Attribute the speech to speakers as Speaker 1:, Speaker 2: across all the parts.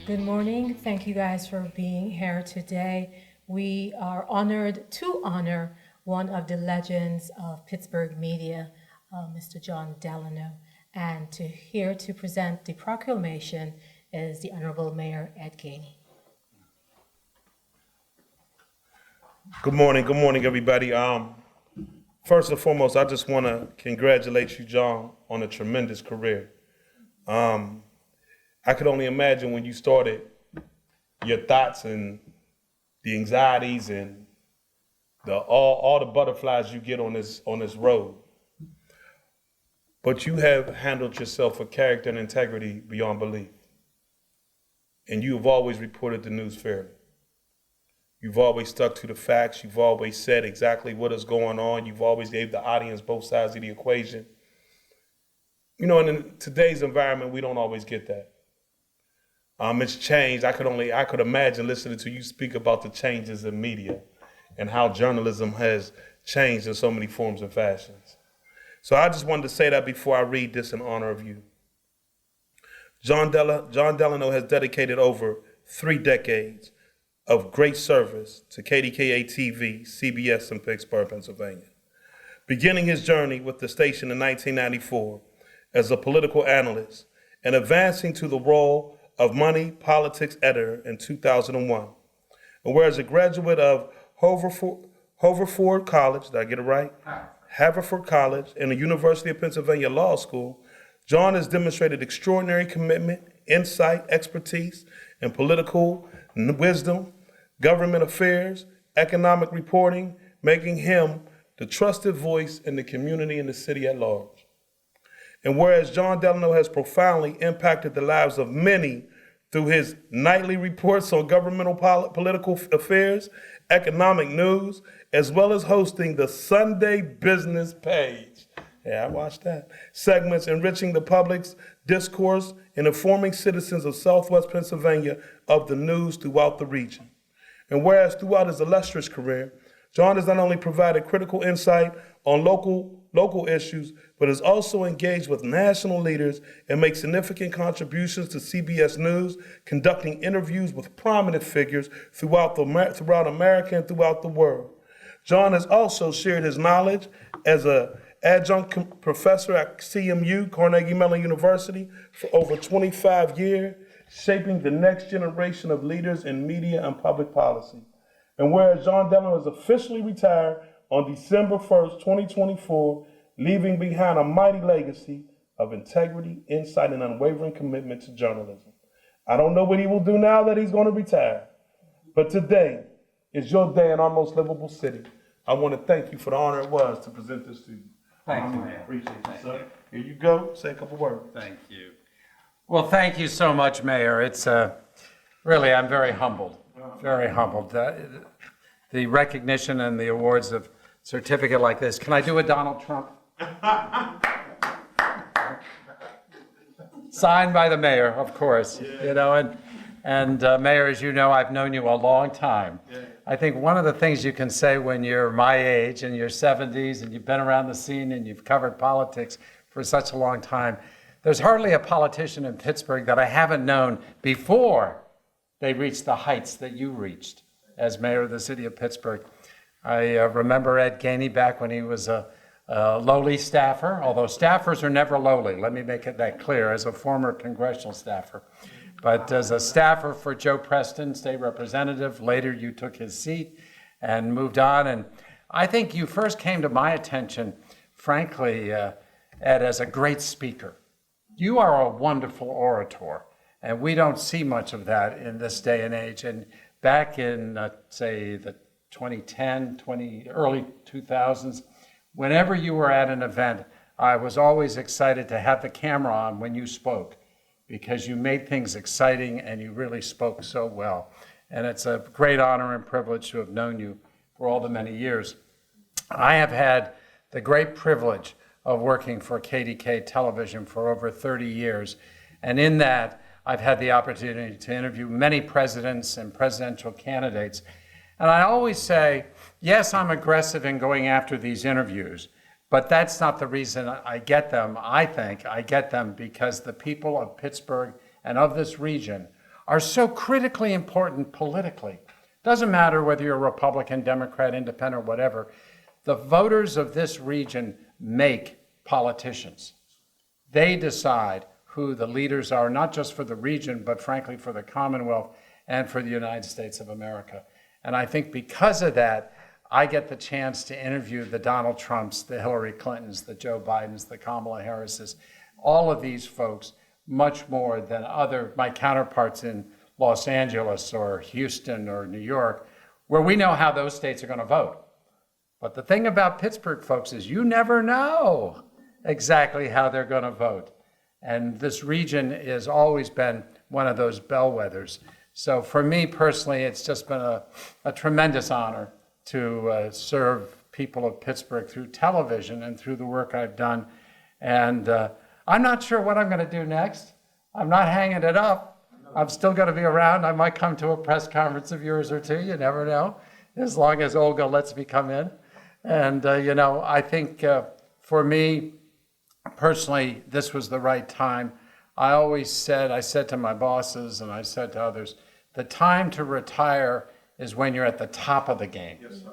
Speaker 1: Good morning. Thank you guys for being here today. We are honored to honor one of the legends of Pittsburgh media, Mr. Jon Delano. And here to present the proclamation is the Honorable Mayor Ed Gainey.
Speaker 2: Good morning, everybody. First and foremost, I just want to congratulate you, Jon, on a tremendous career. I could only imagine when you started, your thoughts and the anxieties and all the butterflies you get on this road. But you have handled yourself with character and integrity beyond belief. And you have always reported the news fairly. You've always stuck to the facts. You've always said exactly what is going on. You've always gave the audience both sides of the equation. You know, and in today's environment, we don't always get that. It's changed. I could imagine listening to you speak about the changes in media and how journalism has changed in so many forms and fashions. So I just wanted to say that before I read this in honor of you. Jon Delano has dedicated over 3 decades of great service to KDKA TV, CBS in Pittsburgh, Pennsylvania. Beginning his journey with the station in 1994 as a political analyst and advancing to the role of Money Politics editor in 2001. And whereas a graduate of Haverford College, did I get it right? Haverford College and the University of Pennsylvania Law School, Jon has demonstrated extraordinary commitment, insight, expertise, and political wisdom, government affairs, economic reporting, making him the trusted voice in the community and the city at large. And whereas Jon Delano has profoundly impacted the lives of many through his nightly reports on governmental political affairs, economic news, as well as hosting the Sunday Business Page. Yeah, I watched that. Segments enriching the public's discourse and informing citizens of Southwest Pennsylvania of the news throughout the region. And whereas throughout his illustrious career, Jon has not only provided critical insight on local issues, but has also engaged with national leaders and made significant contributions to CBS News, conducting interviews with prominent figures throughout America and throughout the world. Jon has also shared his knowledge as an adjunct professor at CMU, Carnegie Mellon University, for over 25 years, shaping the next generation of leaders in media and public policy. And whereas Jon Delano is officially retired on December 1st, 2024, leaving behind a mighty legacy of integrity, insight, and unwavering commitment to journalism. I don't know what he will do now that he's going to retire, but today is your day in our most livable city. I want to thank you for the honor it was to present this to you.
Speaker 3: Thank you, Mayor.
Speaker 2: Appreciate you, sir. Here you go. Say a couple words.
Speaker 3: Thank you. Well, thank you so much, Mayor. It's really, I'm very humbled. Very humbled. The recognition and the awards of certificate like this. Can I do a Donald Trump? Signed by the mayor, of course. Yeah. You know, and Mayor, as you know, I've known you a long time. Yeah. I think one of the things you can say when you're my age, in your 70s, and you've been around the scene and you've covered politics for such a long time, there's hardly a politician in Pittsburgh that I haven't known before they reached the heights that you reached as mayor of the city of Pittsburgh. I remember Ed Gainey back when he was a lowly staffer, although staffers are never lowly, let me make it that clear, as a former congressional staffer. But as a staffer for Joe Preston, state representative, later you took his seat and moved on. And I think you first came to my attention, frankly, Ed, as a great speaker. You are a wonderful orator, and we don't see much of that in this day and age. And back in, say, the 2010, early 2000s, whenever you were at an event, I was always excited to have the camera on when you spoke, because you made things exciting and you really spoke so well. And it's a great honor and privilege to have known you for all the many years. I have had the great privilege of working for KDK Television for over 30 years. And in that, I've had the opportunity to interview many presidents and presidential candidates. And I always say, yes, I'm aggressive in going after these interviews, but that's not the reason I get them. I think I get them because the people of Pittsburgh and of this region are so critically important politically. Doesn't matter whether you're a Republican, Democrat, Independent, or whatever. The voters of this region make politicians. They decide who the leaders are, not just for the region, but frankly for the Commonwealth and for the United States of America. And I think because of that, I get the chance to interview the Donald Trumps, the Hillary Clintons, the Joe Bidens, the Kamala Harrises, all of these folks much more than my counterparts in Los Angeles or Houston or New York, where we know how those states are going to vote. But the thing about Pittsburgh folks is you never know exactly how they're going to vote. And this region has always been one of those bellwethers. So for me personally, it's just been a tremendous honor to serve people of Pittsburgh through television and through the work I've done. And I'm not sure what I'm going to do next. I'm not hanging it up. I'm still going to be around. I might come to a press conference of yours or two. You never know, as long as Olga lets me come in. And, I think for me, personally, this was the right time. I said to my bosses and I said to others, the time to retire is when you're at the top of the game. Yes, sir.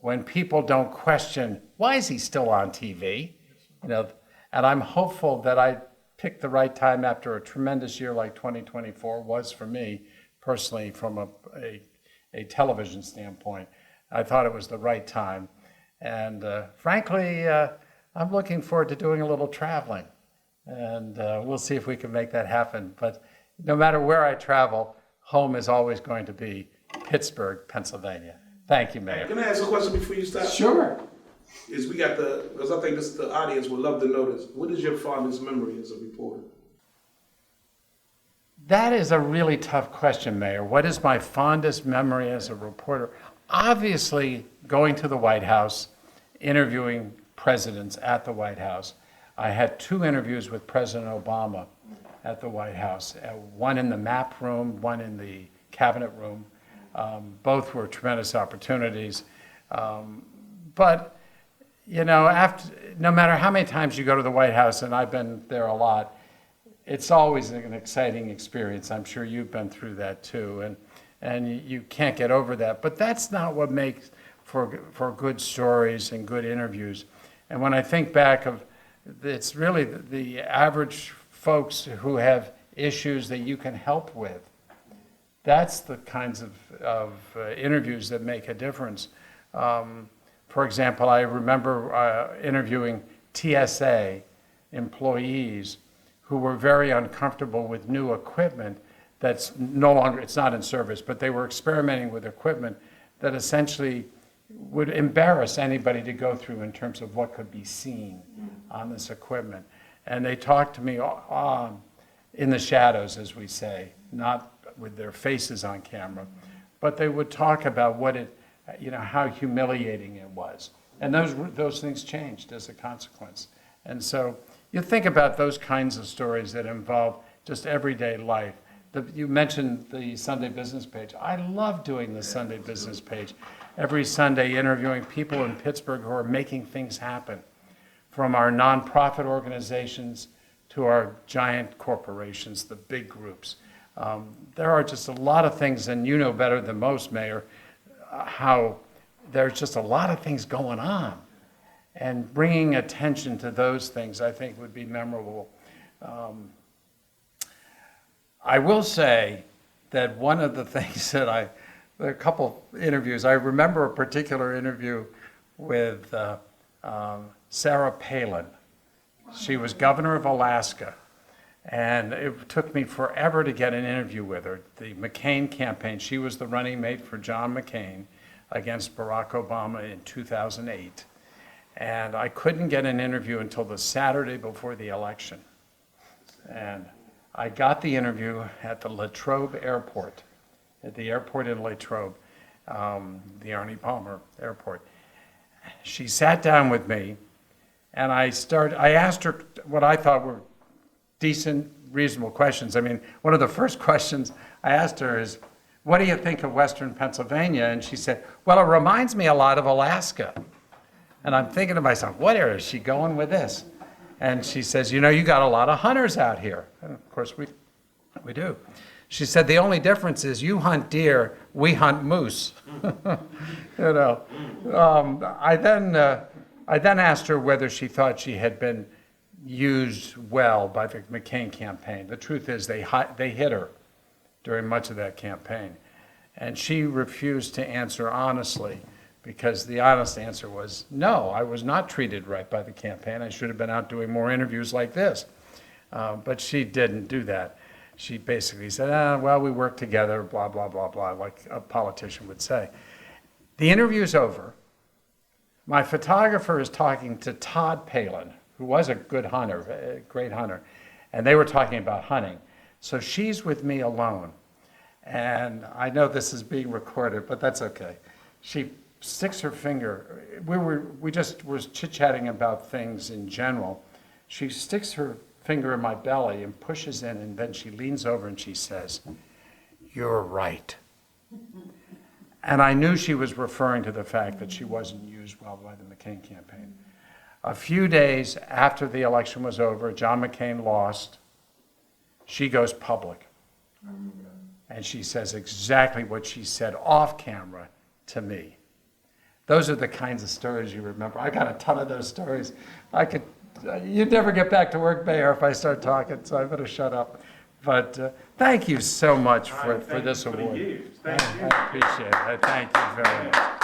Speaker 3: When people don't question, why is he still on TV? And I'm hopeful that I picked the right time after a tremendous year like 2024 was for me personally from a television standpoint. I thought it was the right time. And frankly, I'm looking forward to doing a little traveling. And we'll see if we can make that happen. But no matter where I travel, home is always going to be Pittsburgh, Pennsylvania. Thank you, Mayor.
Speaker 4: Can I ask a question before you start?
Speaker 3: Sure.
Speaker 4: Because I think the audience would love to know this. What is your fondest memory as a reporter?
Speaker 3: That is a really tough question, Mayor. What is my fondest memory as a reporter? Obviously, going to the White House, interviewing presidents at the White House. I had 2 interviews with President Obama at the White House, one in the map room, one in the cabinet room. Both were tremendous opportunities. But, no matter how many times you go to the White House, and I've been there a lot, it's always an exciting experience. I'm sure you've been through that too, and you can't get over that. But that's not what makes for good stories and good interviews. And when I think back it's really the average folks who have issues that you can help with. That's the kinds of interviews that make a difference. For example, I remember interviewing TSA employees who were very uncomfortable with new equipment that's no longer, it's not in service, but they were experimenting with equipment that essentially would embarrass anybody to go through in terms of what could be seen on this equipment. And they talked to me in the shadows, as we say, not with their faces on camera, but they would talk about how humiliating it was. And those things changed as a consequence. And so you think about those kinds of stories that involve just everyday life. You mentioned the Sunday Business Page. I love doing the Sunday Business Page. Every Sunday interviewing people in Pittsburgh who are making things happen, from our nonprofit organizations to our giant corporations, the big groups. There are just a lot of things, and you know better than most, Mayor, how there's just a lot of things going on. And bringing attention to those things, I think, would be memorable. I will say that one of the things that a couple interviews, I remember a particular interview with Sarah Palin. She was governor of Alaska, and it took me forever to get an interview with her. The McCain campaign, she was the running mate for John McCain against Barack Obama in 2008. And I couldn't get an interview until the Saturday before the election. And I got the interview at the Latrobe Airport, at the airport in Latrobe, the Arnie Palmer Airport. She sat down with me, and I asked her what I thought were decent, reasonable questions. I mean, one of the first questions I asked her is, what do you think of Western Pennsylvania? And she said, well, it reminds me a lot of Alaska. And I'm thinking to myself, where is she going with this? And she says, you got a lot of hunters out here. And of course, We do. She said, the only difference is you hunt deer, we hunt moose. You know. I then asked her whether she thought she had been used well by the McCain campaign. The truth is they hit her during much of that campaign. And she refused to answer honestly, because the honest answer was, no, I was not treated right by the campaign. I should have been out doing more interviews like this. But she didn't do that. She basically said, well, we work together, blah, blah, blah, blah, like a politician would say. The interview's over. My photographer is talking to Todd Palin, who was a good hunter, a great hunter, and they were talking about hunting. So she's with me alone. And I know this is being recorded, but that's okay. She sticks her finger, we just was chit-chatting about things in general. She sticks her finger in my belly and pushes in, and then she leans over and she says, "You're right." And I knew she was referring to the fact that she wasn't used well by the McCain campaign. A few days after the election was over, John McCain lost, she goes public. And she says exactly what she said off camera to me. Those are the kinds of stories you remember. I got a ton of those stories. You'd never get back to work, Mayor, if I start talking, so I better shut up. But thank you so much for this award.
Speaker 4: Thank you.
Speaker 3: I appreciate it. Thank you very much.